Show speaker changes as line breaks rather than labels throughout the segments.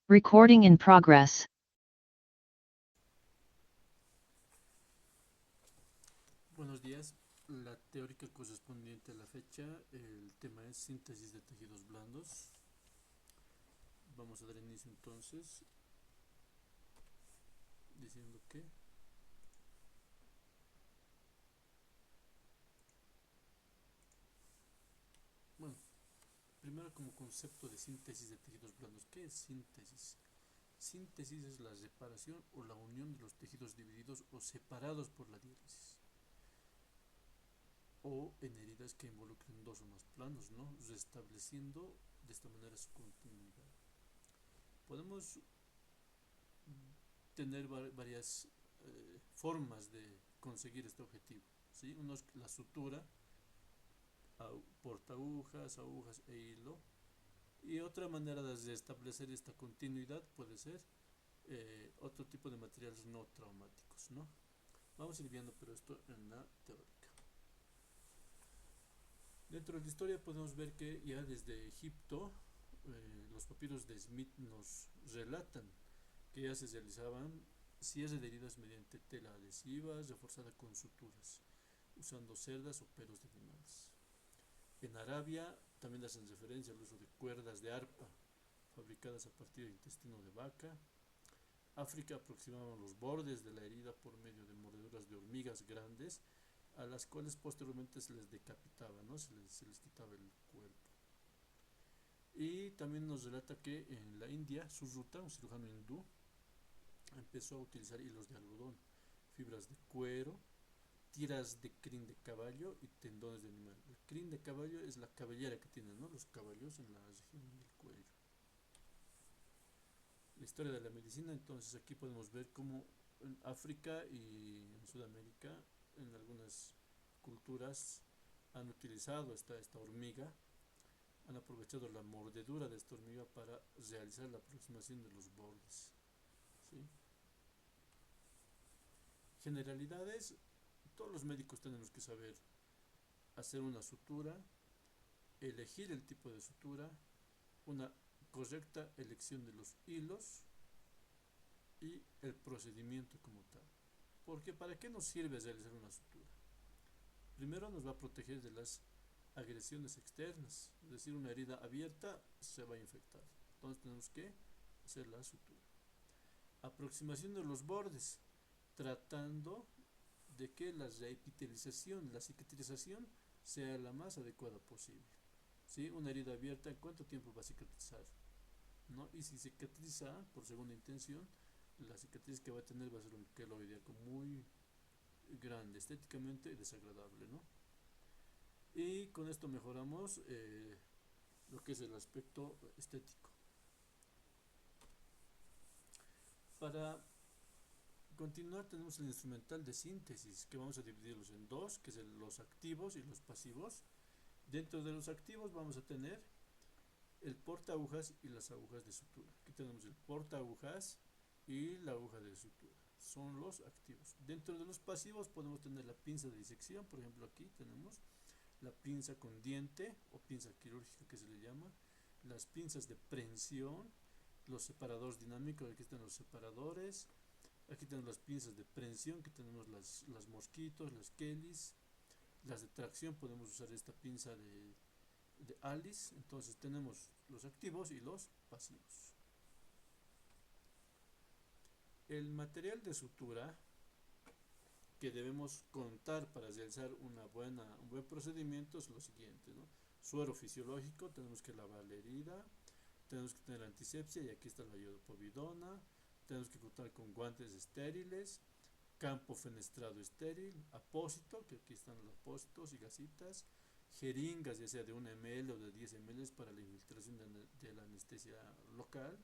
Recording in progress.
Buenos días. La teórica correspondiente a la fecha, el tema es síntesis de tejidos blandos. Vamos a dar inicio entonces diciendo que bueno, primero como concepto de síntesis de tejidos blandos. ¿Qué es síntesis? Síntesis es la reparación o la unión de los tejidos divididos o separados por la diálisis, o en heridas que involucren dos o más planos, ¿no? Restableciendo de esta manera su continuidad. Podemos tener varias formas de conseguir este objetivo, ¿sí? Uno es la sutura, portaagujas, agujas e hilo. Y otra manera de establecer esta continuidad puede ser otro tipo de materiales no traumáticos, ¿no? Vamos a ir viendo pero esto en la teórica. Dentro de la historia podemos ver que ya desde Egipto los papiros de Smith nos relatan que ya se realizaban cierre de heridas mediante tela adhesiva reforzada con suturas, usando cerdas o pelos de animales. En Arabia también hacen referencia al uso de cuerdas de arpa fabricadas a partir del intestino de vaca. África aproximaban los bordes de la herida por medio de mordeduras de hormigas grandes, a las cuales posteriormente se les decapitaba, ¿no? se les quitaba el cuerpo. Y también nos relata que en la India, Suruta, un cirujano hindú, empezó a utilizar hilos de algodón, fibras de cuero, tiras de crin de caballo y tendones de animal. El crin de caballo es la cabellera que tienen, ¿no? Los caballos en la región del cuello. La historia de la medicina, entonces aquí podemos ver cómo en África y en Sudamérica, en algunas culturas, han utilizado esta hormiga, han aprovechado la mordedura de esta hormiga para realizar la aproximación de los bordes, ¿sí? Generalidades, todos los médicos tenemos que saber hacer una sutura, elegir el tipo de sutura, una correcta elección de los hilos y el procedimiento como tal. Porque ¿para qué nos sirve realizar una sutura? Primero nos va a proteger de las agresiones externas, es decir, una herida abierta se va a infectar. Entonces tenemos que hacer la sutura. Aproximación de los bordes, tratando de que la reepitelización, la cicatrización, sea la más adecuada posible. ¿Sí? Una herida abierta, ¿en cuánto tiempo va a cicatrizar? ¿No? Y si cicatriza por segunda intención, la cicatriz que va a tener va a ser un queloide muy grande, estéticamente desagradable, ¿no? Y con esto mejoramos lo que es el aspecto estético. Para continuar tenemos el instrumental de síntesis, que vamos a dividirlos en dos, que es los activos y los pasivos. Dentro de los activos vamos a tener el porta agujas y las agujas de sutura. Aquí tenemos el porta agujas y la aguja de sutura. Son los activos. Dentro de los pasivos podemos tener la pinza de disección, por ejemplo aquí tenemos la pinza con diente o pinza quirúrgica que se le llama, las pinzas de prensión, los separadores dinámicos, aquí están los separadores, aquí tenemos las pinzas de prensión, que tenemos las mosquitos, las Kellys, las de tracción, podemos usar esta pinza de Alice. Entonces tenemos los activos y los pasivos. El material de sutura que debemos contar para realizar un buen procedimiento es lo siguiente, ¿no? Suero fisiológico, tenemos que lavar la herida, tenemos que tener antisepsia y aquí está la iodopovidona, tenemos que contar con guantes estériles, campo fenestrado estéril, apósito, que aquí están los apósitos y gasitas, jeringas ya sea de 1 ml o de 10 ml para la infiltración de la anestesia local.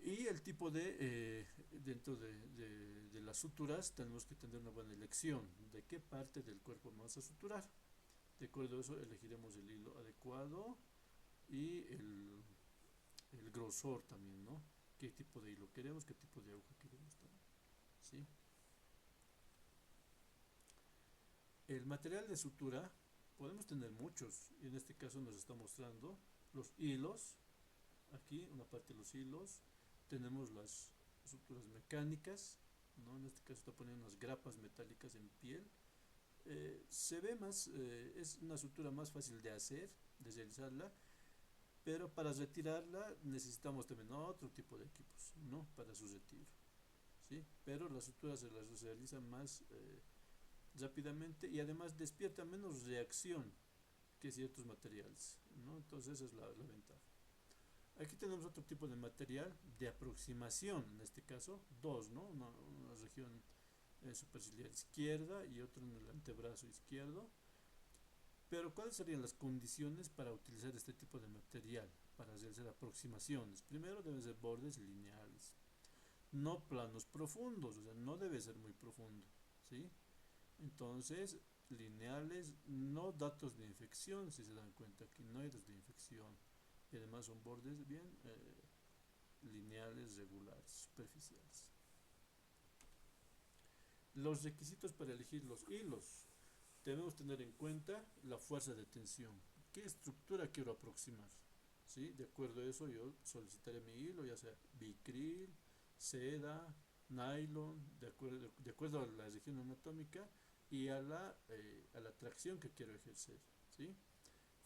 Y el tipo dentro de las suturas tenemos que tener una buena elección de qué parte del cuerpo vamos a suturar. De acuerdo a eso elegiremos el hilo adecuado y el grosor también, ¿no? Qué tipo de hilo queremos, qué tipo de aguja queremos también, ¿sí? El material de sutura podemos tener muchos y en este caso nos está mostrando los hilos. aquí, una parte de los hilos, tenemos las suturas mecánicas, ¿no? En este caso está poniendo unas grapas metálicas en piel. Se ve más, es una sutura más fácil de hacer, de realizarla, pero para retirarla necesitamos también otro tipo de equipos, ¿no? Para su retiro, ¿sí? Pero la sutura se las realiza más rápidamente y además despierta menos reacción que ciertos materiales, ¿no? Entonces esa es la ventaja. Aquí tenemos otro tipo de material de aproximación, en este caso, dos, ¿no? Una región superciliar izquierda y otro en el antebrazo izquierdo. Pero ¿cuáles serían las condiciones para utilizar este tipo de material? Para realizar aproximaciones. Primero deben ser bordes lineales, no planos profundos, o sea, no debe ser muy profundo, ¿sí? Entonces, lineales, no datos de infección, si se dan cuenta, aquí no hay datos de infección. Y además son bordes bien lineales, regulares, superficiales. Los requisitos para elegir los hilos. Debemos tener en cuenta la fuerza de tensión. ¿Qué estructura quiero aproximar? ¿Sí? De acuerdo a eso yo solicitaré mi hilo, ya sea bicril, seda, nylon, de acuerdo a la región anatómica y a la tracción que quiero ejercer, ¿sí?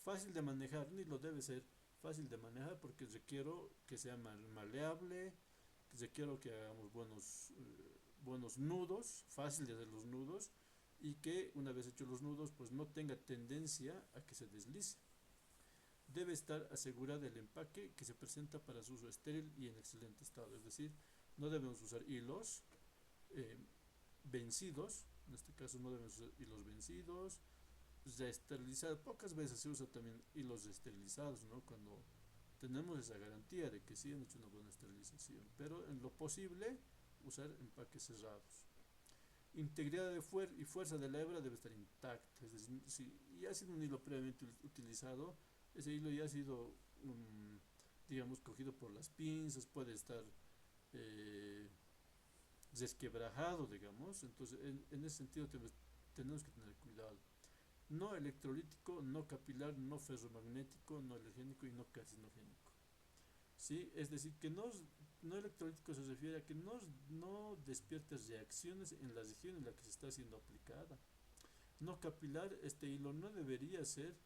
Fácil de manejar, un hilo debe ser fácil de manejar porque requiero que sea maleable, requiero que hagamos buenos nudos, fácil de hacer los nudos y que una vez hechos los nudos pues no tenga tendencia a que se deslice. Debe estar asegurada el empaque que se presenta para su uso estéril y en excelente estado, es decir, no debemos usar hilos vencidos, en este caso no debemos usar hilos vencidos, reesterilizados, pocas veces se usa también hilos esterilizados, ¿no? Cuando tenemos esa garantía de que sí han hecho una buena esterilización, pero en lo posible usar empaques cerrados. Integridad y fuerza de la hebra debe estar intacta, es decir, si ya ha sido un hilo previamente utilizado, ese hilo ya ha sido, digamos, cogido por las pinzas, puede estar resquebrajado, digamos, entonces en ese sentido tenemos que tener cuidado. No electrolítico, no capilar, no ferromagnético, no alergénico y no carcinogénico. ¿Sí? Es decir, que no electrolítico se refiere a que no despierte reacciones en la región en la que se está siendo aplicada. No capilar, este hilo no debería ser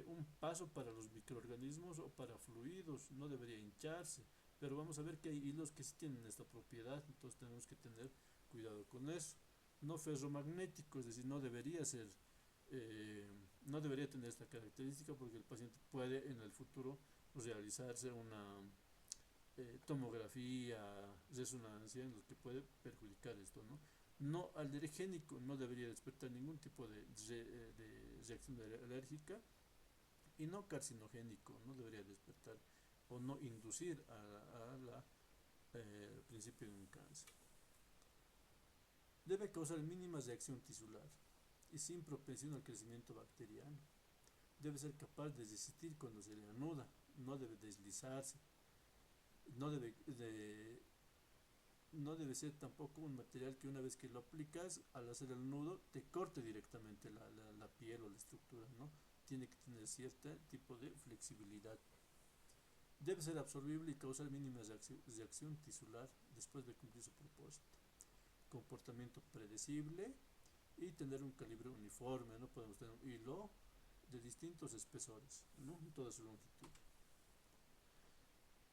un paso para los microorganismos o para fluidos, no debería hincharse, pero vamos a ver que hay hilos que sí tienen esta propiedad, entonces tenemos que tener cuidado con eso. No ferromagnético, es decir, no debería tener esta característica porque el paciente puede en el futuro realizarse una tomografía, resonancia, en los que puede perjudicar esto, ¿no? No alergénico, no debería despertar ningún tipo de reacción alérgica, y no carcinogénico, no debería despertar o no inducir al principio de un cáncer. Debe causar mínima reacción tisular y sin propensión al crecimiento bacteriano. Debe ser capaz de resistir cuando se le anuda, no debe deslizarse, no debe ser tampoco un material que una vez que lo aplicas, al hacer el nudo, te corte directamente la piel o la estructura, ¿no? Tiene que tener cierto tipo de flexibilidad. Debe ser absorbible y causar mínima reacción tisular después de cumplir su propósito. Comportamiento predecible y tener un calibre uniforme, no podemos tener un hilo de distintos espesores, ¿no? En toda su longitud.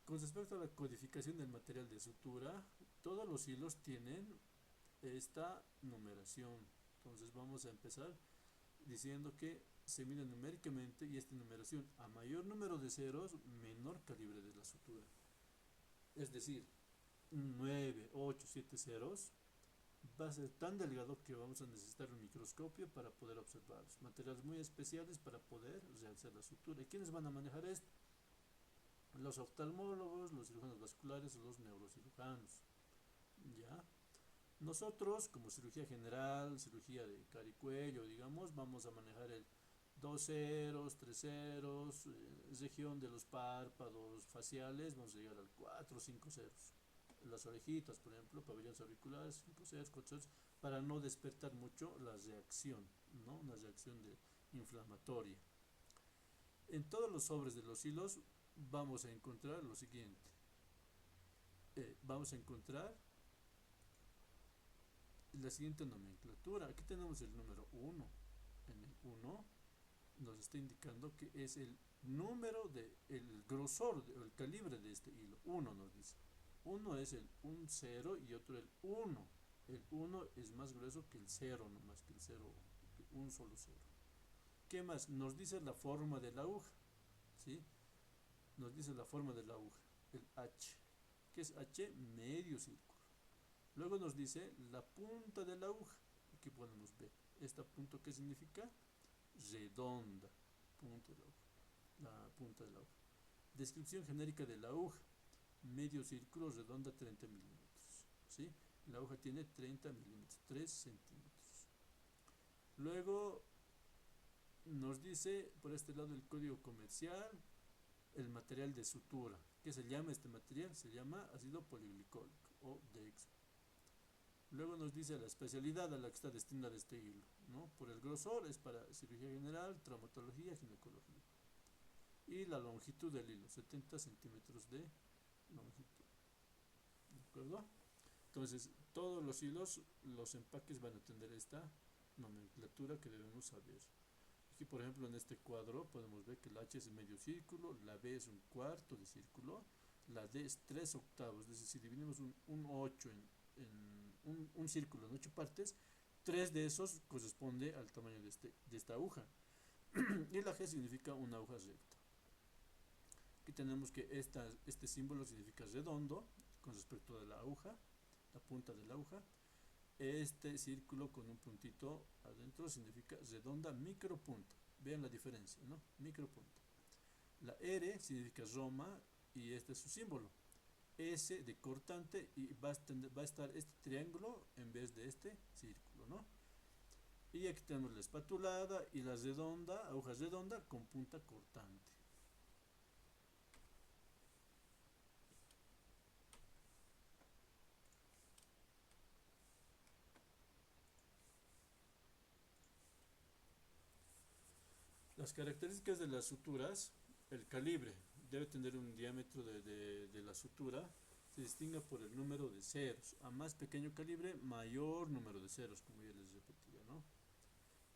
Con respecto a la codificación del material de sutura, todos los hilos tienen esta numeración. Entonces vamos a empezar diciendo que se mide numéricamente y esta numeración, a mayor número de ceros, menor calibre de la sutura. Es decir, 9, 8, 7 ceros va a ser tan delgado que vamos a necesitar un microscopio para poder observarlos. Materiales muy especiales para poder realizar la sutura. ¿Y quiénes van a manejar esto? Los oftalmólogos, los cirujanos vasculares o los neurocirujanos. ¿Ya? Nosotros, como cirugía general, cirugía de cara y cuello, digamos, vamos a manejar el 2 ceros, 3 ceros, región de los párpados faciales, vamos a llegar al 4 o 5 ceros. Las orejitas, por ejemplo, pabellones auriculares, 5 ceros, 4 ceros, para no despertar mucho la reacción, ¿no? Una reacción inflamatoria. En todos los sobres de los hilos vamos a encontrar lo siguiente. Vamos a encontrar la siguiente nomenclatura. Aquí tenemos el número 1. En el 1 nos está indicando que es el número el grosor o el calibre de este hilo. 1 nos dice. Uno es un 0 y otro el 1. El 1 es más grueso que el 0, no más que el 0, un solo 0. ¿Qué más? Nos dice la forma de la aguja, ¿sí? Nos dice la forma de la aguja, el H. ¿Qué es H? Medio círculo. Luego nos dice la punta de la aguja. Aquí podemos ver. ¿Esta punta qué significa? Redonda. Punta de la aguja. La punta de la aguja. Descripción genérica de la aguja. Medio círculo, redonda, 30 milímetros. ¿Sí? La aguja tiene 30 milímetros, 3 centímetros. Luego nos dice por este lado el código comercial, el material de sutura. ¿Qué se llama este material? Se llama ácido poliglicólico o Dexo. Luego nos dice la especialidad a la que está destinada este hilo, ¿no? Por el grosor es para cirugía general, traumatología, ginecología. Y la longitud del hilo, 70 centímetros de longitud. ¿De acuerdo? Entonces, todos los hilos, los empaques van a tener esta nomenclatura que debemos saber. Aquí, por ejemplo, en este cuadro podemos ver que la H es medio círculo, la B es un cuarto de círculo, la D es 3/8, es decir, si dividimos un 8 en un círculo en 8 partes, 3 de esos corresponde al tamaño de esta aguja. Y la G significa una aguja recta. Aquí tenemos que este símbolo significa redondo con respecto a la aguja, la punta de la aguja. Este círculo con un puntito adentro significa redonda micropunta. Vean la diferencia, ¿no? Micropunta. La R significa Roma y este es su símbolo. S de cortante y va a estar este triángulo en vez de este círculo, ¿no? Y aquí tenemos la espatulada y la redonda, aguja redonda con punta cortante. Las características de las suturas, el calibre debe tener un diámetro de la sutura, se distingue por el número de ceros. A más pequeño calibre, mayor número de ceros, como ya les repetía, ¿no?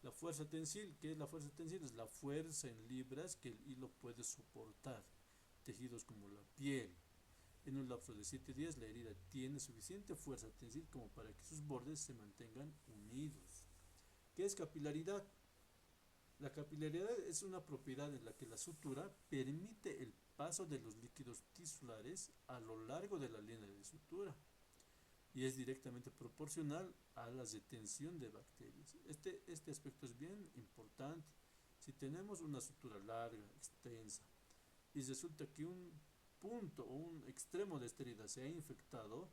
La fuerza tensil, ¿qué es la fuerza tensil? Es la fuerza en libras que el hilo puede soportar. Tejidos como la piel. En un lapso de 7 días, la herida tiene suficiente fuerza tensil como para que sus bordes se mantengan unidos. ¿Qué es capilaridad? La capilaridad es una propiedad en la que la sutura permite el paso de los líquidos tisulares a lo largo de la línea de sutura y es directamente proporcional a la retención de bacterias. Este aspecto es bien importante. Si tenemos una sutura larga, extensa, y resulta que un punto o un extremo de esta herida se ha infectado,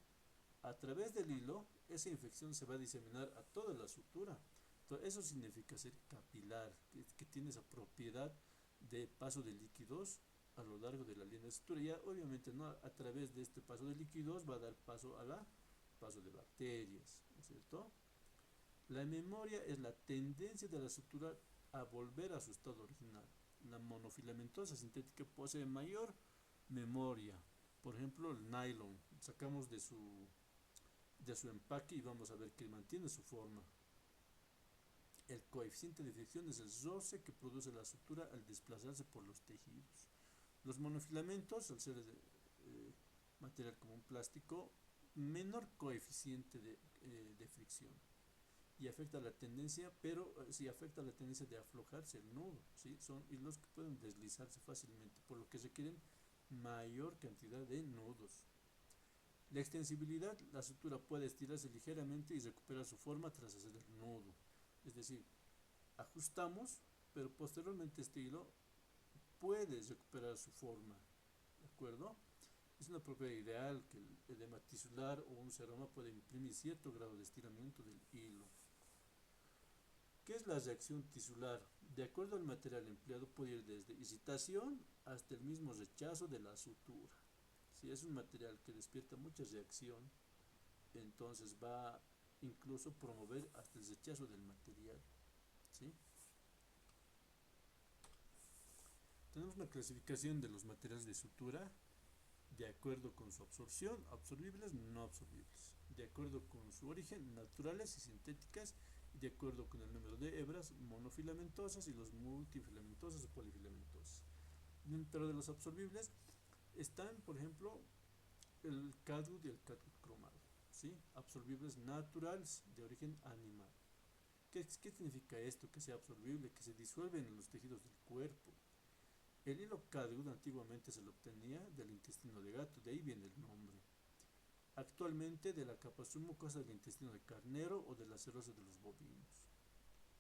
a través del hilo, esa infección se va a diseminar a toda la sutura. Entonces, eso significa ser capilar, que tiene esa propiedad de paso de líquidos a lo largo de la línea de sutura. Ya obviamente no a través de este paso de líquidos va a dar paso a la paso de bacterias, ¿no es cierto? La memoria es la tendencia de la sutura a volver a su estado original. La monofilamentosa sintética posee mayor memoria. Por ejemplo, el nylon, sacamos de su empaque y vamos a ver que mantiene su forma. El coeficiente de fricción es el roce que produce la sutura al desplazarse por los tejidos. Los monofilamentos, al ser material como un plástico, menor coeficiente de fricción y afecta la tendencia, pero sí afecta la tendencia de aflojarse el nudo, ¿sí? Son hilos que pueden deslizarse fácilmente, por lo que requieren mayor cantidad de nudos. La extensibilidad, la sutura puede estirarse ligeramente y recuperar su forma tras hacer el nudo. Es decir, ajustamos, pero posteriormente este hilo puede recuperar su forma, ¿de acuerdo? Es una propiedad ideal que el edema tisular o un seroma puede imprimir cierto grado de estiramiento del hilo. ¿Qué es la reacción tisular? De acuerdo al material empleado puede ir desde irritación hasta el mismo rechazo de la sutura. Si es un material que despierta mucha reacción, entonces va a incluso promover hasta el rechazo del material, ¿sí? tenemos una clasificación de los materiales de sutura de acuerdo con su absorción, absorbibles, no absorbibles, de acuerdo con su origen, naturales y sintéticas, y de acuerdo con el número de hebras monofilamentosas y los multifilamentosos o polifilamentosas. Dentro de los absorbibles están, por ejemplo, el catgut y el catgut cromado, ¿sí? Absorbibles naturales de origen animal. ¿Qué significa esto? Que sea absorbible, que se disuelve en los tejidos del cuerpo. El hilo catgut antiguamente se lo obtenía del intestino de gato, de ahí viene el nombre. Actualmente de la capa submucosa del intestino de carnero o de la serosa de los bovinos.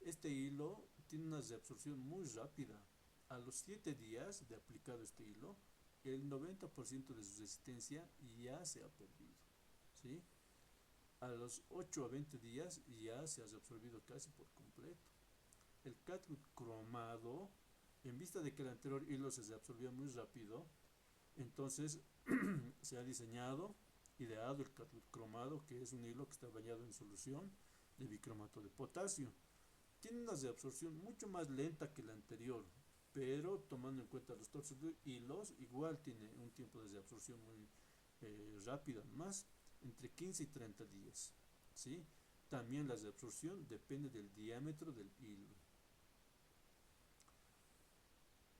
Este hilo tiene una reabsorción muy rápida. A los 7 días de aplicado este hilo, el 90% de su resistencia ya se ha perdido, ¿sí? A los 8 a 20 días ya se ha reabsorbido casi por completo. El catgut cromado, en vista de que el anterior hilo se reabsorbía muy rápido, entonces se ha diseñado, ideado el catgut cromado, que es un hilo que está bañado en solución de bicromato de potasio. Tiene una reabsorción mucho más lenta que la anterior, pero tomando en cuenta los torsos de hilos, igual tiene un tiempo de reabsorción muy rápido, más entre 15 y 30 días, ¿sí? También la reabsorción depende del diámetro del hilo.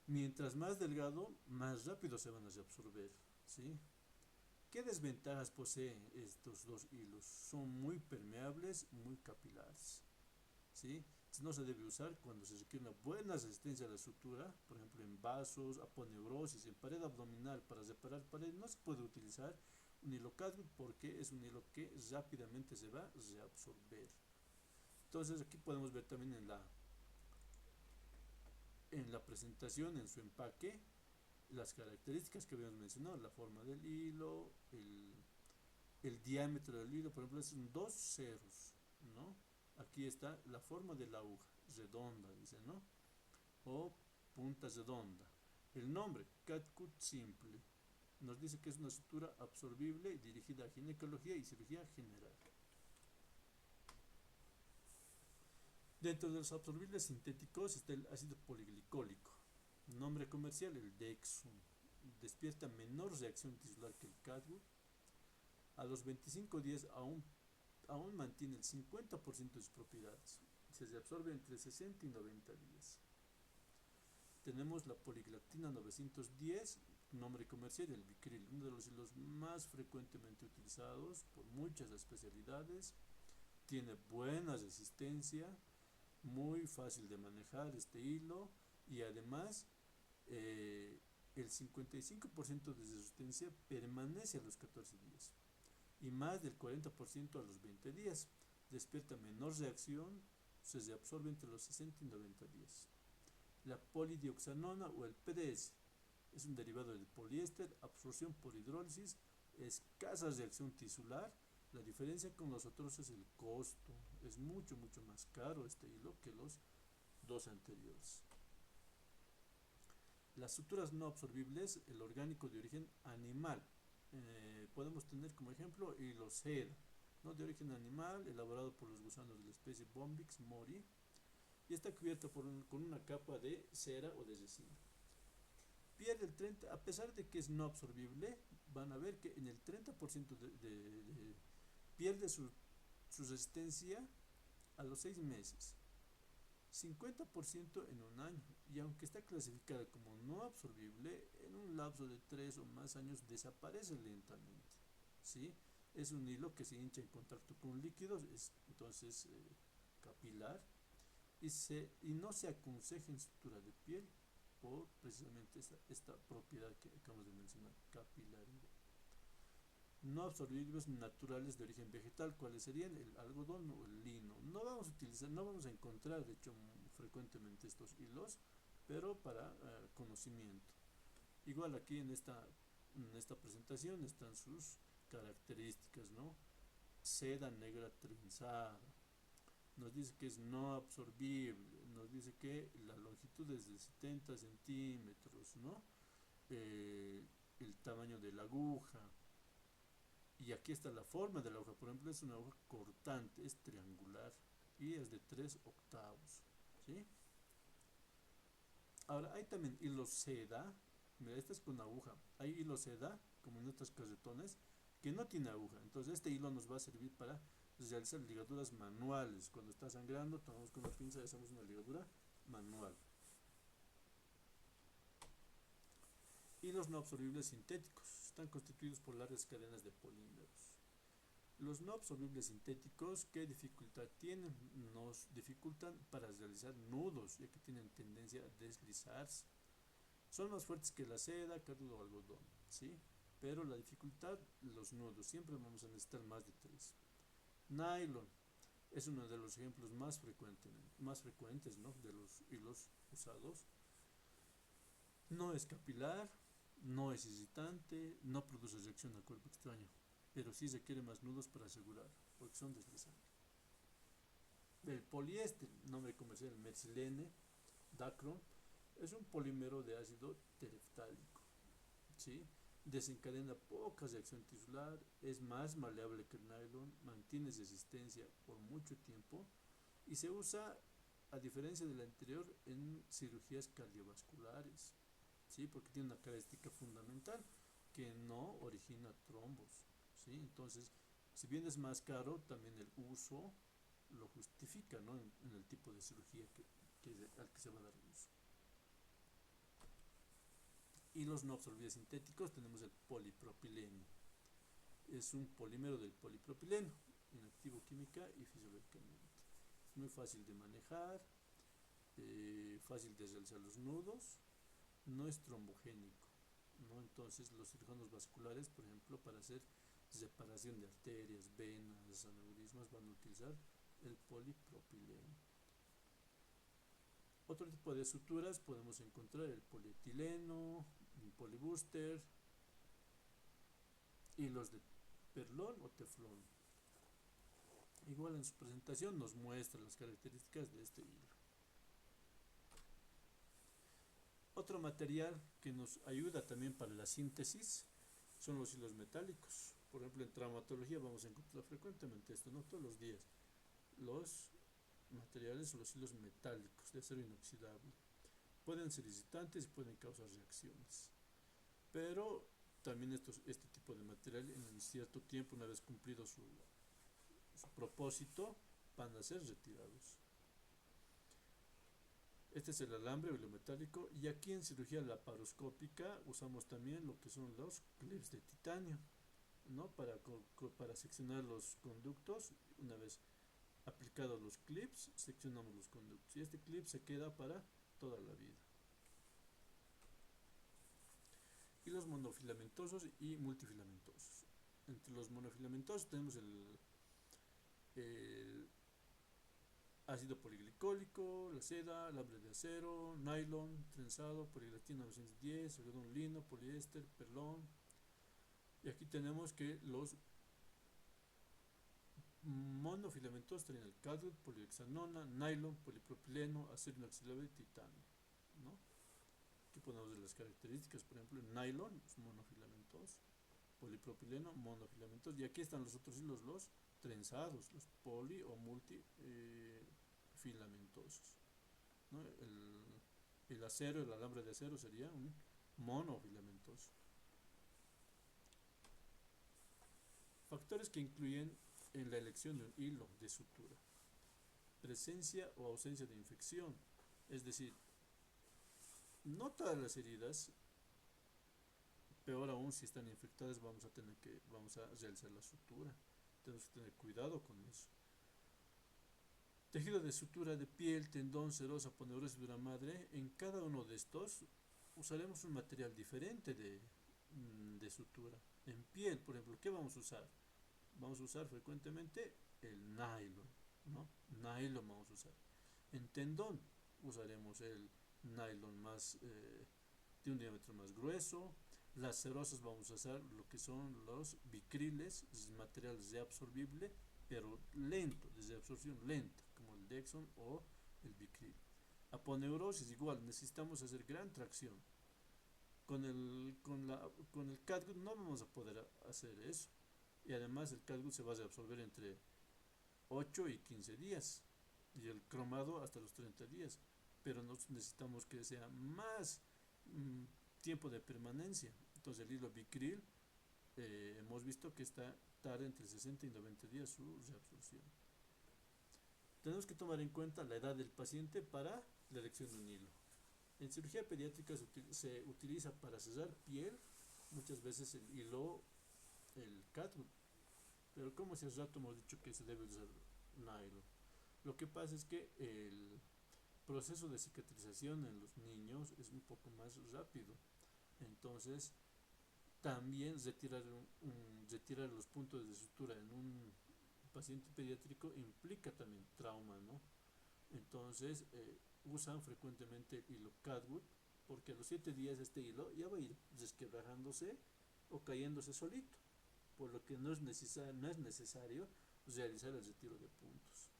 Mientras más delgado, más rápido se van a reabsorber, ¿sí? ¿Qué desventajas poseen estos dos hilos? Son muy permeables, muy capilares, ¿sí? No se debe usar cuando se requiere una buena resistencia a la sutura, por ejemplo en vasos, aponeurosis, en pared abdominal. Para reparar pared no se puede utilizar un hilo catgut porque es un hilo que rápidamente se va a reabsorber. Entonces aquí podemos ver también en la presentación, en su empaque, las características que habíamos mencionado, la forma del hilo, el diámetro del hilo, por ejemplo, son 2 ceros, ¿no? Aquí está la forma de la aguja, redonda, dice, ¿no? O punta redonda. El nombre, catgut simple, nos dice que es una sutura absorbible dirigida a ginecología y cirugía general. Dentro de los absorbibles sintéticos está el ácido poliglicólico, nombre comercial el Dexum. Despierta menor reacción tisular que el catgut. A los 25 días aún mantiene el 50% de sus propiedades. Se reabsorbe entre 60 y 90 días. Tenemos la poliglactina 910, nombre comercial el Vicryl, uno de los hilos más frecuentemente utilizados por muchas especialidades. Tiene buena resistencia, muy fácil de manejar este hilo, y además el 55% de resistencia permanece a los 14 días y más del 40% a los 20 días. Despierta menor reacción, se reabsorbe entre los 60 y 90 días. La polidioxanona o el PDS es un derivado del poliéster, absorción por hidrólisis, escasa reacción tisular. La diferencia con los otros es el costo, es mucho más caro este hilo que los dos anteriores. Las suturas no absorbibles, el orgánico de origen animal. Podemos tener como ejemplo hilo seda, ¿no? De origen animal, elaborado por los gusanos de la especie Bombyx mori, y está cubierta con una capa de cera o de resina. Pierde el 30%, a pesar de que es no absorbible, van a ver que en el 30% pierde su resistencia a los 6 meses, 50% en un año, y aunque está clasificada como no absorbible, en un lapso de 3 o más años desaparece lentamente, ¿sí? Es un hilo que se hincha en contacto con líquidos, es entonces capilar, y no se aconseja en sutura de piel por precisamente esta propiedad que acabamos de mencionar, capilaridad. No absorbibles naturales de origen vegetal, ¿cuáles serían? El algodón o el lino. No vamos a encontrar de hecho frecuentemente estos hilos, pero para conocimiento. Igual aquí en esta presentación están sus características, ¿no? Seda negra trenzada. Nos dice que es no absorbible, nos dice que la longitud es de 70 centímetros, ¿no? El tamaño de la aguja. Y aquí está la forma de la aguja, por ejemplo, es una aguja cortante, es triangular y es de 3 octavos, ¿sí? Ahora hay también hilo seda. Mira, este es con aguja. Hay hilo seda, como en estos carretones, que no tiene aguja. Entonces este hilo nos va a servir para realizar ligaduras manuales. Cuando está sangrando, tomamos con una pinza y hacemos una ligadura manual. Hilos no absorbibles sintéticos. Están constituidos por largas cadenas de polímeros. Los no absorbibles sintéticos, ¿qué dificultad tienen? Nos dificultan para realizar nudos, ya que tienen tendencia a deslizarse. Son más fuertes que la seda, cátodo o algodón, ¿sí? Pero la dificultad, los nudos, siempre vamos a necesitar más de 3. Nylon es uno de los ejemplos más frecuentes, ¿no?, de los hilos usados. No es capilar, no es irritante, no produce reacción a cuerpo extraño, pero sí requiere más nudos para asegurar, porque son deslizantes. El poliéster, nombre comercial metilene, dacron, es un polímero de ácido tereftálico, ¿sí? Desencadena poca reacción tisular, es más maleable que el nylon, mantiene resistencia por mucho tiempo y se usa, a diferencia del anterior, en cirugías cardiovasculares, ¿sí? Porque tiene una característica fundamental que no origina trombos, ¿sí? Entonces, si bien es más caro, también el uso lo justifica, ¿no?, en el tipo de cirugía al que se va a dar uso. Y los no absorbibles sintéticos tenemos el polipropileno. Es un polímero del polipropileno, inactivo química y fisiológicamente. Es muy fácil de manejar, fácil de realizar los nudos, no es trombogénico, ¿no? Entonces los cirujanos vasculares, por ejemplo, para hacer separación de arterias, venas, aneurismas, van a utilizar el polipropileno. Otro tipo de suturas podemos encontrar el polietileno, el polibuster, hilos de perlón o teflón. Igual en su presentación nos muestra las características de este hilo. Otro material que nos ayuda también para la síntesis son los hilos metálicos. Por ejemplo, en traumatología vamos a encontrar frecuentemente esto, no todos los días. Los materiales o los hilos metálicos de acero inoxidable pueden ser irritantes y pueden causar reacciones, pero también este tipo de material en cierto tiempo, una vez cumplido su propósito, van a ser retirados. Este es el alambre o hilo metálico, y aquí en cirugía laparoscópica usamos también lo que son los clips de titanio, ¿no?, para seccionar los conductos. Una vez aplicados los clips, seccionamos los conductos y este clip se queda para toda la vida. Hilos monofilamentosos y multifilamentosos. Entre los monofilamentosos tenemos el ácido poliglicólico, la seda, alambre de acero, nylon, trenzado, poligratina 910, algodón lino, poliéster, perlón. Y aquí tenemos que los monofilamentosos tienen el cadmio, polihexanona, nylon, polipropileno, acero inoxidable y titanio, ¿no? Aquí podemos ver las características, por ejemplo, el nylon es monofilamentoso, polipropileno monofilamentoso, y aquí están los otros hilos, los trenzados, los poli o multifilamentosos, ¿no? El acero, el alambre de acero sería un monofilamentoso. Factores que incluyen en la elección de un hilo de sutura: presencia o ausencia de infección, es decir, no todas las heridas, peor aún si están infectadas, vamos a realizar la sutura. Tenemos que tener cuidado con eso. Tejido de sutura de piel, tendón, serosa, aponeurosis, dura madre. En cada uno de estos usaremos un material diferente de sutura. En piel, por ejemplo, ¿qué vamos a usar? Vamos a usar frecuentemente el nylon, ¿no? Nylon vamos a usar. En tendón usaremos el nylon de un diámetro más grueso. Las cerosas vamos a usar lo que son los bicriles, es material reabsorbible, pero lento, de reabsorción lenta, como el Dexon o el bicril. Aponeurosis igual, necesitamos hacer gran tracción. Con el catgut no vamos a poder hacer eso. Y además el catgut se va a reabsorber entre 8 y 15 días. Y el cromado hasta los 30 días. pero nosotros necesitamos que sea más tiempo de permanencia. Entonces el hilo Bicril hemos visto que tarda entre 60 y 90 días su reabsorción. Tenemos que tomar en cuenta la edad del paciente para la elección de un hilo. En cirugía pediátrica se utiliza para sellar piel muchas veces el hilo, el catgut, pero como hace rato hemos dicho que se debe usar nylon. Lo que pasa es que el proceso de cicatrización en los niños es un poco más rápido, entonces también retirar los puntos de sutura en un paciente pediátrico implica también trauma, ¿no? Entonces usan frecuentemente el hilo catgut porque a los 7 días este hilo ya va a ir resquebrajándose o cayéndose solito, por lo que no es necesario realizar el retiro de puntos.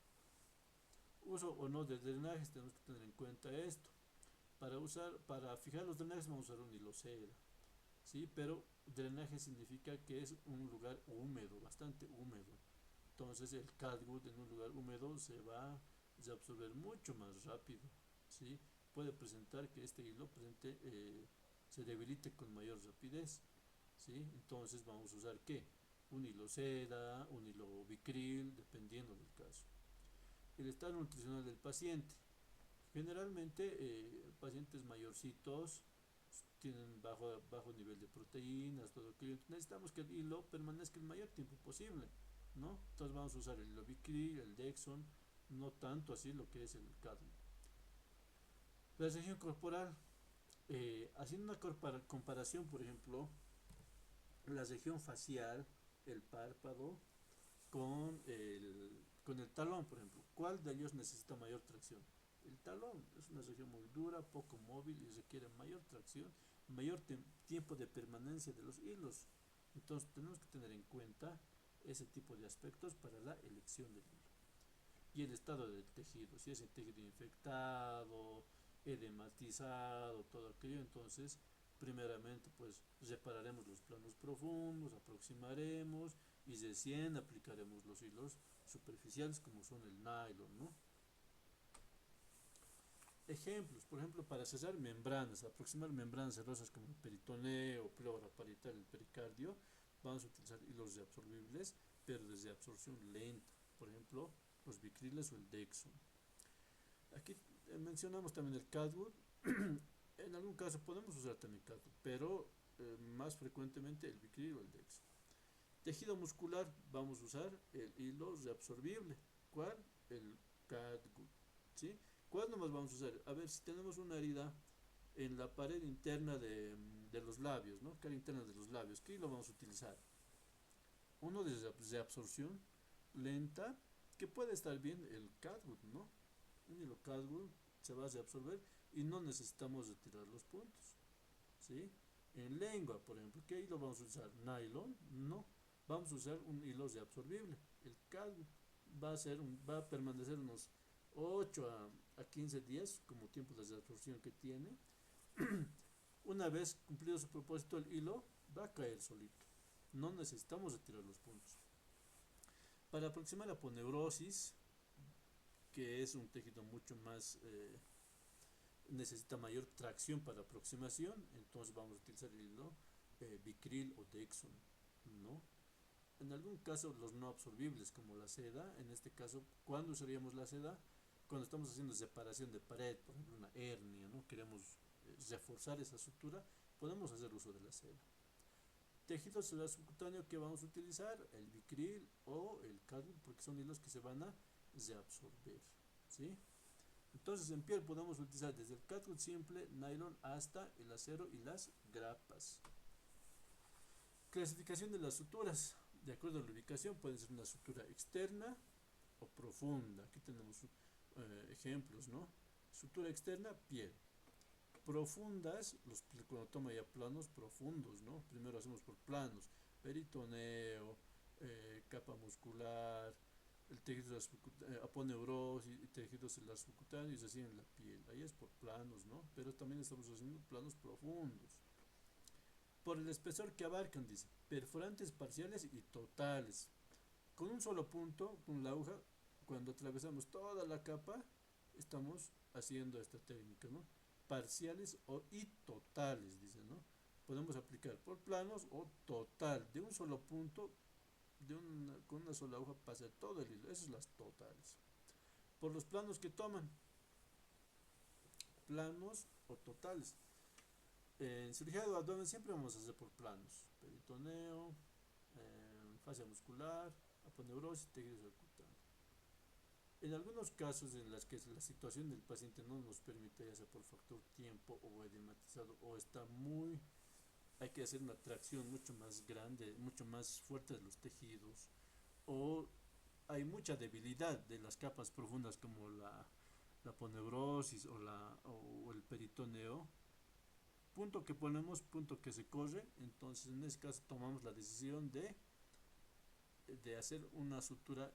Uso o no de drenajes, tenemos que tener en cuenta esto. Para fijar los drenajes vamos a usar un hilo seda, ¿sí? Pero drenaje significa que es un lugar húmedo, bastante húmedo. Entonces el catgut en un lugar húmedo se va a absorber mucho más rápido, ¿sí? Puede presentar que este hilo se debilite con mayor rapidez, ¿sí? Entonces vamos a usar ¿qué? Un hilo seda, un hilo Bicril, dependiendo del caso. El estado nutricional del paciente. Generalmente pacientes mayorcitos tienen bajo nivel de proteínas, todo aquello. Necesitamos que el hilo permanezca el mayor tiempo posible, ¿no? Entonces vamos a usar el hilo Bicril, el Dexon, no tanto así lo que es el cadmio. La región corporal, haciendo una comparación, por ejemplo, la región facial, el párpado, con el talón, por ejemplo. ¿Cuál de ellos necesita mayor tracción? El talón es una región muy dura, poco móvil y requiere mayor tracción, mayor tiempo de permanencia de los hilos. Entonces tenemos que tener en cuenta ese tipo de aspectos para la elección del hilo. Y el estado del tejido, si es el tejido infectado, edematizado, todo aquello, entonces primeramente pues repararemos los planos profundos, aproximaremos y recién aplicaremos los hilos superficiales como son el nylon, ¿no? Ejemplos, por ejemplo, para sellar membranas, aproximar membranas cerosas como el peritoneo, pleura parietal, el pericardio, vamos a utilizar hilos reabsorbibles, pero desde absorción lenta, por ejemplo, los bicriles o el Dexon. Aquí mencionamos también el catgut. En algún caso podemos usar también catgut, pero más frecuentemente el bicril o el Dexon. Tejido muscular, vamos a usar el hilo reabsorbible. ¿Cuál? El catgut, ¿sí? ¿Cuál nomás vamos a usar? A ver, si tenemos una herida en la pared interna de los labios, ¿no? Cara interna de los labios, ¿qué hilo vamos a utilizar? Uno de reabsorción lenta, que puede estar bien el catgut, ¿no? Un hilo catgut se va a reabsorber y no necesitamos retirar los puntos, ¿sí? En lengua, por ejemplo, ¿qué hilo vamos a usar? ¿Nylon? No, vamos a usar un hilo reabsorbible. El catgut va a permanecer unos 8 a 15 días como tiempo de reabsorción que tiene. Una vez cumplido su propósito, el hilo va a caer solito. No necesitamos retirar los puntos. Para aproximar la aponeurosis, que es un tejido mucho más, necesita mayor tracción para aproximación, entonces vamos a utilizar el hilo Bicril o Dexon, ¿no? En algún caso los no absorbibles como la seda, en este caso, ¿cuándo usaríamos la seda? Cuando estamos haciendo separación de pared, por ejemplo una hernia, ¿no? Queremos reforzar esa sutura, podemos hacer uso de la seda. Tejido celular subcutáneo que vamos a utilizar, el Bicril o el catgut, porque son hilos que se van a reabsorber, ¿sí? Entonces en piel podemos utilizar desde el catgut simple, nylon, hasta el acero y las grapas. Clasificación de las suturas. De acuerdo a la ubicación, puede ser una sutura externa o profunda. Aquí tenemos ejemplos, ¿no? Sutura externa, piel. Profundas, cuando toma ya planos profundos, ¿no? Primero hacemos por planos, peritoneo, capa muscular, el tejido aponeurosis, tejido celular subcutáneo y recién en la piel. Ahí es por planos, ¿no? Pero también estamos haciendo planos profundos. Por el espesor que abarcan, dice, perforantes parciales y totales. Con un solo punto, con la aguja, cuando atravesamos toda la capa, estamos haciendo esta técnica, ¿no? Parciales y totales, dice, ¿no? Podemos aplicar por planos o total, de un solo punto, con una sola aguja pasa todo el hilo, esas son las totales. Por los planos que toman, planos o totales. En cirugía de abdomen siempre vamos a hacer por planos, peritoneo, fascia muscular, aponeurosis, tejido subcutáneo. En algunos casos en los que la situación del paciente no nos permite, ya sea por factor tiempo o edematizado o está muy, hay que hacer una tracción mucho más grande, mucho más fuerte de los tejidos, o hay mucha debilidad de las capas profundas como la aponeurosis o el peritoneo, punto que ponemos, punto que se corre, entonces en ese caso tomamos la decisión de hacer una sutura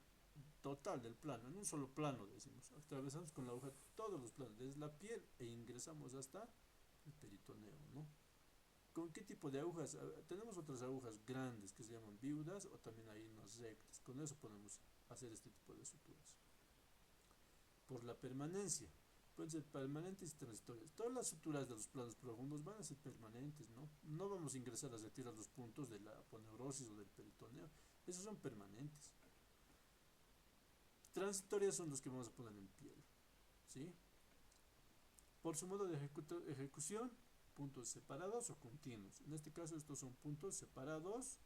total del plano, en un solo plano decimos, atravesamos con la aguja todos los planos, desde la piel e ingresamos hasta el peritoneo, ¿no? ¿Con qué tipo de agujas? Tenemos otras agujas grandes que se llaman viudas o también hay unas rectas, con eso podemos hacer este tipo de suturas. Por la permanencia, pueden ser permanentes y transitorias. Todas las suturas de los planos profundos van a ser permanentes, ¿no? No vamos a ingresar a retirar los puntos de la aponeurosis o del peritoneo, esos son permanentes. Transitorias son los que vamos a poner en piel, ¿sí? Por su modo de ejecución, puntos separados o continuos. En este caso estos son puntos separados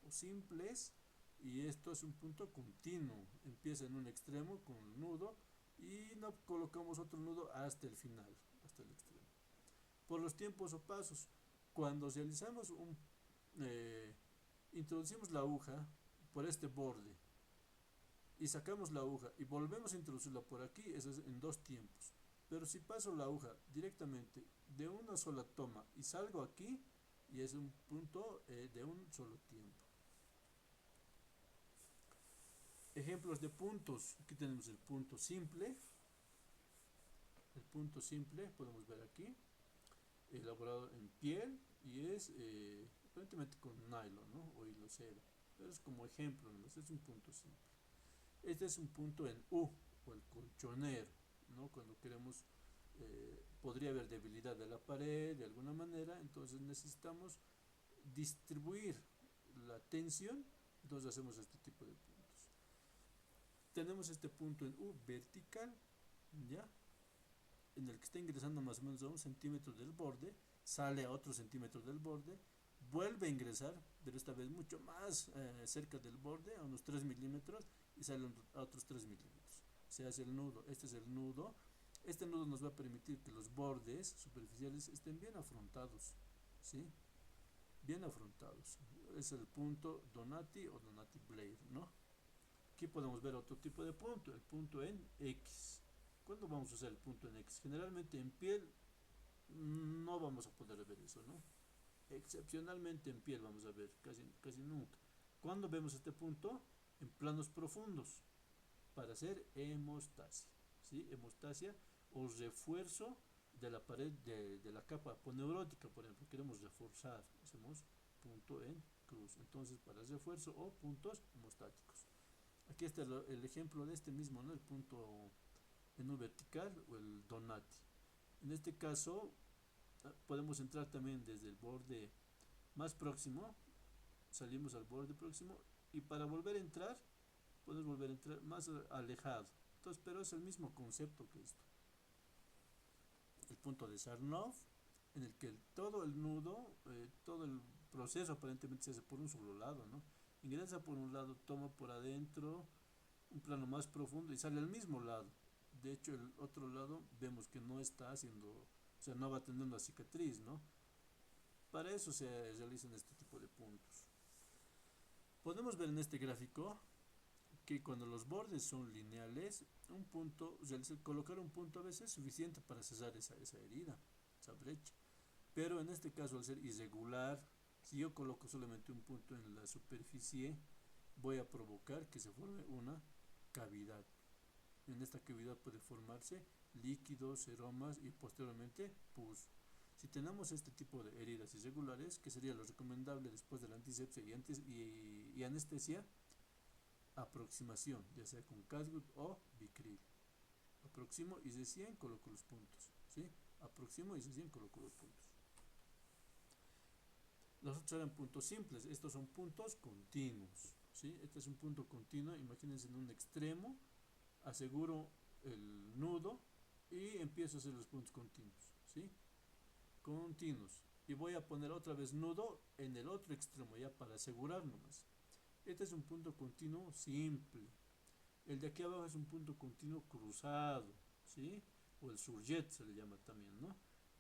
o simples y esto es un punto continuo. Empieza en un extremo con un nudo y no colocamos otro nudo hasta el final, hasta el extremo. Por los tiempos o pasos, cuando realizamos introducimos la aguja por este borde y sacamos la aguja y volvemos a introducirla por aquí, eso es en dos tiempos. Pero si paso la aguja directamente de una sola toma y salgo aquí, y es un punto de un solo tiempo. Ejemplos de puntos, aquí tenemos el punto simple. El punto simple, podemos ver aquí, elaborado en piel y es aparentemente con nylon, ¿no? O hilo cera, pero es como ejemplo, ¿no? Es un punto simple. Este es un punto en U, o el colchonero, ¿no? Cuando queremos, podría haber debilidad de la pared de alguna manera, entonces necesitamos distribuir la tensión, entonces hacemos este tipo de puntos. Tenemos este punto en U vertical, ¿ya? En el que está ingresando más o menos a 1 centímetro del borde, sale a otro centímetro del borde, vuelve a ingresar, pero esta vez mucho más cerca del borde, a unos 3 milímetros, y sale a otros 3 milímetros. Se hace el nudo, este es el nudo. Este nudo nos va a permitir que los bordes superficiales estén bien afrontados, ¿sí? Bien afrontados. Es el punto Donati o Donati Blade, ¿no? Aquí podemos ver otro tipo de punto, el punto en X. ¿Cuándo vamos a usar el punto en X? Generalmente en piel no vamos a poder ver eso, ¿no? Excepcionalmente en piel vamos a ver, casi nunca. ¿Cuándo vemos este punto? En planos profundos, para hacer hemostasia, ¿sí? Hemostasia o refuerzo de la pared de la capa aponeurótica, por ejemplo, queremos reforzar, hacemos punto en cruz. Entonces, para el refuerzo o puntos hemostáticos. Aquí está el ejemplo de este mismo, ¿no? El punto en U vertical o el Donati. En este caso, podemos entrar también desde el borde más próximo, salimos al borde próximo y para volver a entrar, podemos volver a entrar más alejado. Entonces, pero es el mismo concepto que esto. El punto de Sarnoff, en el que todo el nudo, todo el proceso aparentemente se hace por un solo lado, ¿no? Ingresa por un lado, toma por adentro, un plano más profundo y sale al mismo lado. De hecho, el otro lado vemos que no está haciendo, o sea, no va a tener una cicatriz, ¿no? Para eso se realizan este tipo de puntos. Podemos ver en este gráfico que cuando los bordes son lineales, un punto, colocar un punto a veces es suficiente para cesar esa herida, esa brecha. Pero en este caso, al ser irregular, si yo coloco solamente un punto en la superficie, voy a provocar que se forme una cavidad. En esta cavidad puede formarse líquidos, seromas y posteriormente pus. Si tenemos este tipo de heridas irregulares, que sería lo recomendable después de la antisepsia y anestesia, aproximación, ya sea con Catgut o Vicryl. Aproximo y recién coloco los puntos, ¿sí? Aproximo y recién coloco los puntos. Los otros eran puntos simples, estos son puntos continuos, ¿sí? Este es un punto continuo, imagínense en un extremo, aseguro el nudo y empiezo a hacer los puntos continuos, ¿sí? Continuos. Y voy a poner otra vez nudo en el otro extremo ya para asegurar nomás. Este es un punto continuo simple. El de aquí abajo es un punto continuo cruzado, ¿sí? O el surjet se le llama también, ¿no?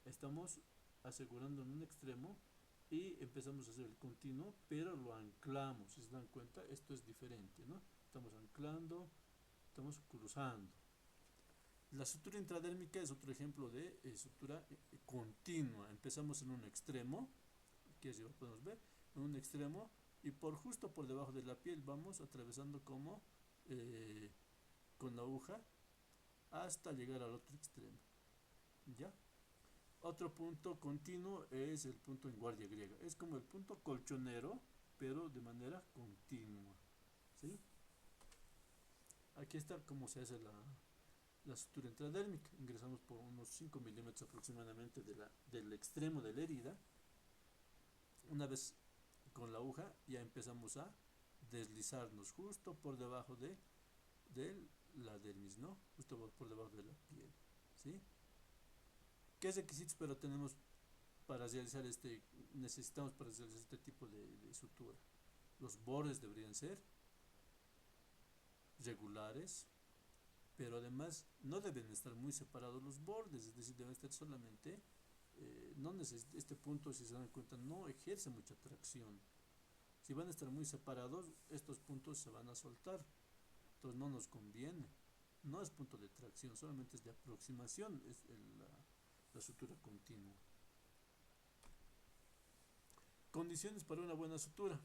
Estamos asegurando en un extremo y empezamos a hacer el continuo, pero lo anclamos. Si se dan cuenta, esto es diferente, ¿no? Estamos anclando, estamos cruzando. La sutura intradérmica es otro ejemplo de sutura continua. Empezamos en un extremo, aquí arriba podemos ver, en un extremo, y justo por debajo de la piel vamos atravesando como con la aguja hasta llegar al otro extremo. ¿Ya? Otro punto continuo es el punto en guardia griega. Es como el punto colchonero, pero de manera continua. ¿Sí? Aquí está cómo se hace la sutura intradérmica. Ingresamos por unos 5 milímetros aproximadamente del extremo de la herida. Una vez con la aguja ya empezamos a deslizarnos justo por debajo de la dermis, ¿no? Justo por debajo de la piel, ¿sí? ¿Qué requisitos pero tenemos para realizar necesitamos para realizar este tipo de sutura? Los bordes deberían ser regulares, pero además no deben estar muy separados los bordes, es decir, deben estar solamente, no este punto, si se dan cuenta, no ejerce mucha tracción. Si van a estar muy separados, estos puntos se van a soltar, entonces no nos conviene. No es punto de tracción, solamente es de aproximación, es la sutura continua. Condiciones para una buena sutura: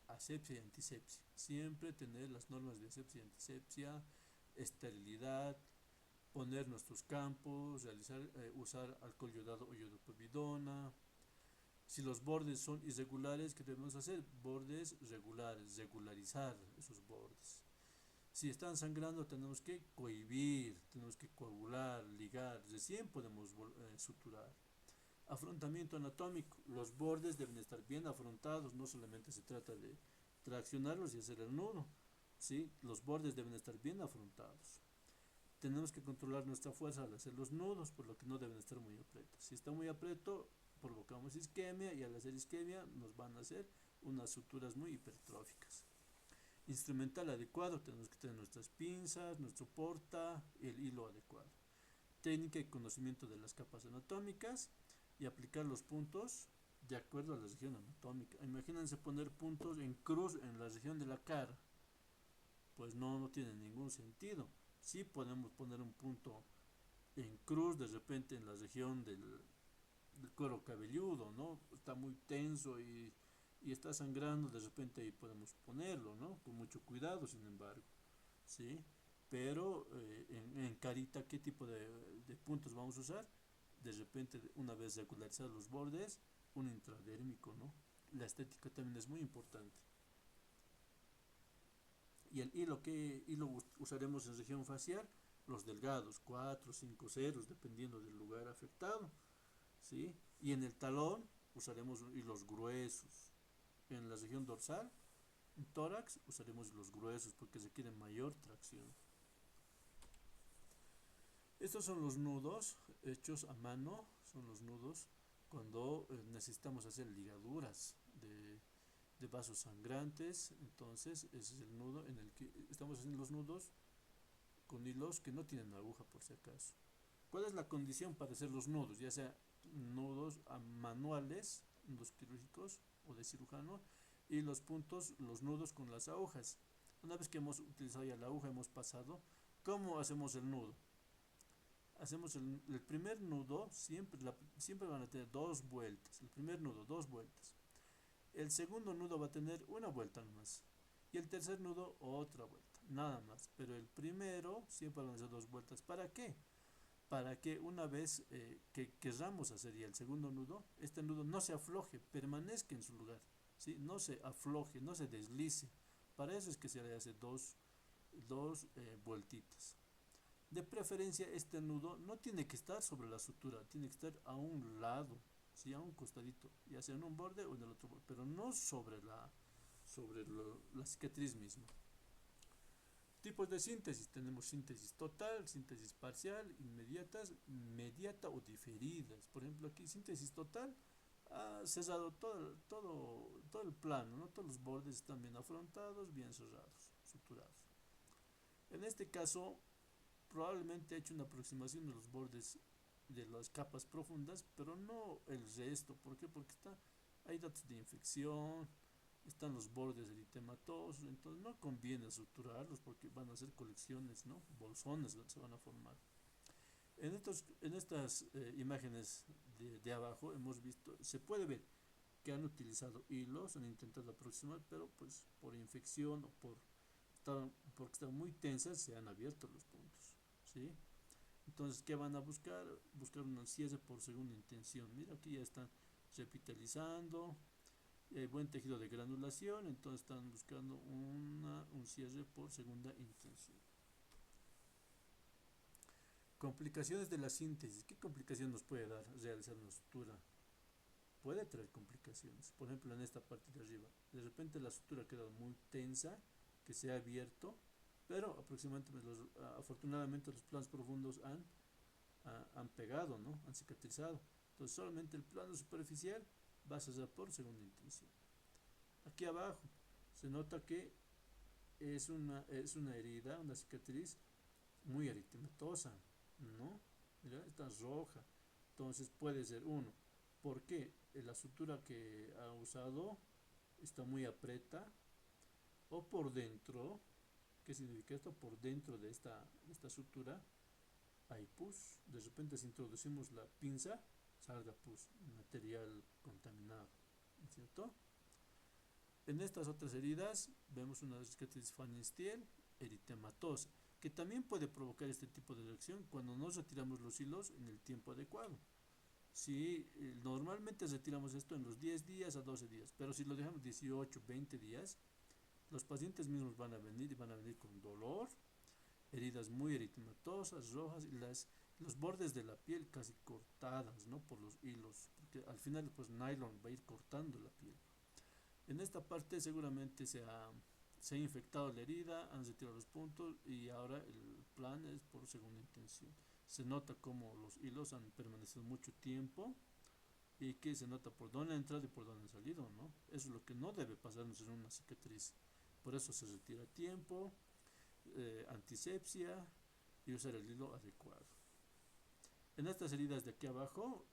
asepsia y antisepsia. Siempre tener las normas de asepsia y antisepsia, esterilidad, poner nuestros campos, usar alcohol yodado o yodopovidona. Si los bordes son irregulares, ¿qué debemos hacer? Bordes regulares, regularizar esos bordes. Si están sangrando, tenemos que cohibir, tenemos que coagular, ligar, recién podemos suturar. Afrontamiento anatómico: los bordes deben estar bien afrontados, no solamente se trata de traccionarlos y hacer el nudo, ¿sí? Los bordes deben estar bien afrontados. Tenemos que controlar nuestra fuerza al hacer los nudos, por lo que no deben estar muy aprietos. Si está muy aprieto, provocamos isquemia, y al hacer isquemia nos van a hacer unas suturas muy hipertróficas. Instrumental adecuado: tenemos que tener nuestras pinzas, nuestro porta, el hilo adecuado. Técnica y conocimiento de las capas anatómicas y aplicar los puntos de acuerdo a la región anatómica. Imagínense poner puntos en cruz en la región de la cara, pues no tiene ningún sentido. Sí podemos poner un punto en cruz de repente en la región del cuero cabelludo, ¿no? Está muy tenso y está sangrando, de repente ahí podemos ponerlo, ¿no? Con mucho cuidado, sin embargo, ¿sí? Pero en carita, ¿qué tipo de puntos vamos a usar? De repente, una vez regularizados los bordes, un intradérmico, ¿no? La estética también es muy importante. Y el hilo, ¿qué hilo usaremos en región facial? Los delgados, 4 o 5 ceros, dependiendo del lugar afectado, ¿sí? Y en el talón usaremos hilos gruesos. En la región dorsal, en tórax, usaremos los gruesos porque requieren mayor tracción. Estos son los nudos hechos a mano, son los nudos cuando necesitamos hacer ligaduras de vasos sangrantes. Entonces ese es el nudo en el que estamos haciendo los nudos con hilos que no tienen aguja, por si acaso. ¿Cuál es la condición para hacer los nudos? Ya sea nudos manuales, nudos quirúrgicos o de cirujano, y los puntos, los nudos con las agujas. Una vez que hemos utilizado ya la aguja, hemos pasado, ¿cómo hacemos el nudo? Hacemos el primer nudo, siempre van a tener dos vueltas. El primer nudo, dos vueltas. El segundo nudo va a tener una vuelta nomás. Y el tercer nudo, otra vuelta. Nada más. Pero el primero siempre van a ser dos vueltas. ¿Para qué? Para que una vez que queramos hacer ya el segundo nudo, este nudo no se afloje, permanezca en su lugar, ¿sí? No se afloje, no se deslice. Para eso es que se le hace dos vueltitas. De preferencia este nudo no tiene que estar sobre la sutura, tiene que estar a un lado, ¿sí? A un costadito, ya sea en un borde o en el otro borde, pero no sobre la cicatriz misma. Tipos de síntesis: tenemos síntesis total, síntesis parcial, inmediatas, mediata o diferidas. Por ejemplo, aquí síntesis total ha cerrado todo el plano, ¿no? Todos los bordes están bien afrontados, bien cerrados, suturados. En este caso, probablemente ha hecho una aproximación de los bordes de las capas profundas, pero no el resto. ¿Por qué? Porque hay datos de infección, están los bordes eritematosos, entonces no conviene suturarlos porque van a ser colecciones, ¿no? Bolsones se van a formar. En estas imágenes de abajo hemos visto, se puede ver que han utilizado hilos, han intentado aproximar, pero pues por infección o porque están muy tensas se han abierto los puntos, ¿sí? Entonces, ¿qué van a buscar? Buscar un cierre por segunda intención. Mira, aquí ya están repitalizando, buen tejido de granulación, entonces están buscando un cierre por segunda intención. Complicaciones de la síntesis. ¿Qué complicación nos puede dar realizar una sutura? Puede traer complicaciones. Por ejemplo, en esta parte de arriba, de repente la sutura ha quedado muy tensa, que se ha abierto, pero afortunadamente los planos profundos han pegado, ¿no? Han cicatrizado. Entonces solamente el plano superficial va a cerrar por segunda intención. Aquí abajo se nota que es una herida, una cicatriz muy eritematosa, ¿no? Mira, está roja. Entonces puede ser uno. ¿Por qué? La sutura que ha usado está muy aprieta, o por dentro. ¿Qué significa esto? Por dentro de esta sutura hay pus. De repente, si introducimos la pinza, salga pus, material contaminado, ¿cierto? En estas otras heridas vemos una cicatriz faringial eritematosa, que también puede provocar este tipo de reacción cuando nos retiramos los hilos en el tiempo adecuado. Si normalmente retiramos esto en los 10 días a 12 días, pero si lo dejamos 18, 20 días, los pacientes mismos van a venir y van a venir con dolor, heridas muy eritematosas, rojas, y los bordes de la piel casi cortadas, ¿no? Por los hilos, porque al final pues nylon va a ir cortando la piel. En esta parte seguramente se ha infectado la herida, han retirado los puntos y ahora el plan es por segunda intención. Se nota como los hilos han permanecido mucho tiempo y que se nota por dónde han entrado y por dónde han salido, ¿no? Eso es lo que no debe pasarnos en una cicatriz. Por eso se retira a tiempo, antisepsia y usar el hilo adecuado. En estas heridas de aquí abajo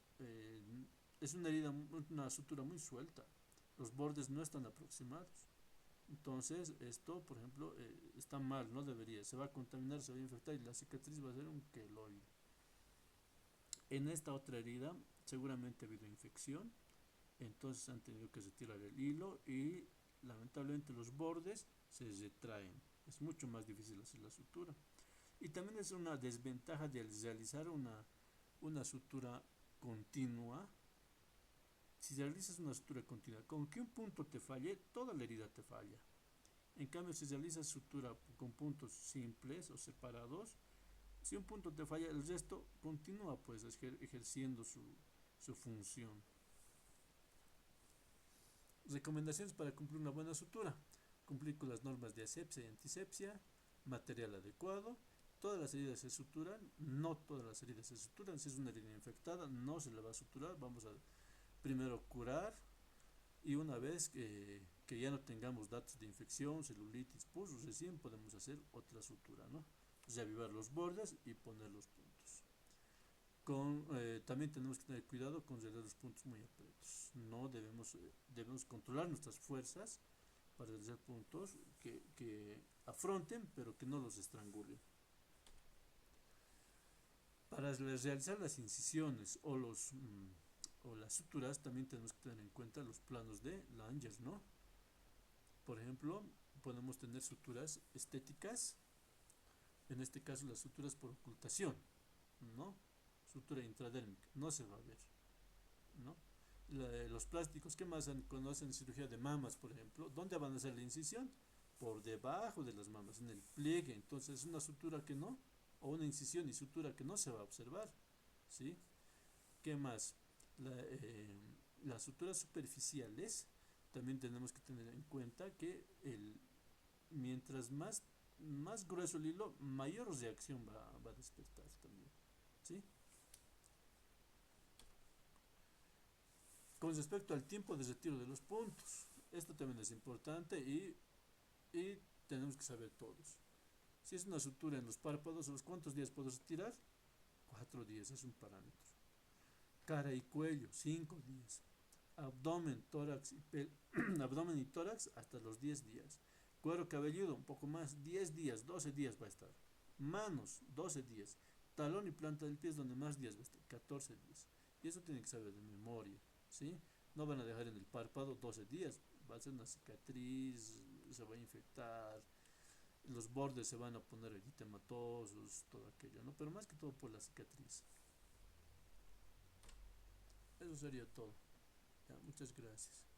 es una sutura muy suelta. Los bordes no están aproximados. Entonces, esto, por ejemplo, está mal, no debería. Se va a contaminar, se va a infectar y la cicatriz va a ser un queloide. En esta otra herida, seguramente ha habido infección, entonces han tenido que retirar el hilo y lamentablemente los bordes se retraen. Es mucho más difícil hacer la sutura. Y también es una desventaja de realizar una sutura continua. Si realizas una sutura continua, con que un punto te falle, toda la herida te falla. En cambio, si realizas sutura con puntos simples o separados, si un punto te falla, el resto continúa pues ejerciendo su función. Recomendaciones para cumplir una buena sutura: cumplir con las normas de asepsia y antisepsia, material adecuado. Todas las heridas se suturan, no todas las heridas se suturan. Si es una herida infectada, no se le va a suturar. Vamos a primero curar, y una vez que ya no tengamos datos de infección, celulitis, pus, recién podemos hacer otra sutura, ¿no? Reavivar los bordes y poner los puntos. También tenemos que tener cuidado con realizar los puntos muy aprietos. No debemos controlar nuestras fuerzas para realizar puntos que afronten, pero que no los estrangulen. Para realizar las incisiones o las suturas, también tenemos que tener en cuenta los planos de Langer, ¿no? Por ejemplo, podemos tener suturas estéticas, en este caso las suturas por ocultación, ¿no? Sutura intradérmica, no se va a ver, ¿no? Los plásticos, ¿qué más cuando hacen cirugía de mamas, por ejemplo? ¿Dónde van a hacer la incisión? Por debajo de las mamas, en el pliegue. Entonces es una sutura que no o una incisión y sutura que no se va a observar, ¿sí? ¿Qué más? Las suturas superficiales también tenemos que tener en cuenta que mientras más grueso el hilo, mayor reacción va a despertar también, ¿sí? Con respecto al tiempo de retiro de los puntos, esto también es importante y tenemos que saber todos. Si es una sutura en los párpados, ¿los cuántos días puedo retirar? 4 días, es un parámetro. Cara y cuello, 5 días. Abdomen, tórax abdomen y tórax hasta los 10 días. Cuero cabelludo, un poco más, 10 días, 12 días va a estar. Manos, 12 días. Talón y planta del pie es donde más días va a estar, 14 días. Y eso tienen que saber de memoria, ¿sí? No van a dejar en el párpado 12 días, va a ser una cicatriz, se va a infectar, los bordes se van a poner eritematosos, todo aquello, ¿no? Pero más que todo por la cicatriz. Eso sería todo. Ya, muchas gracias.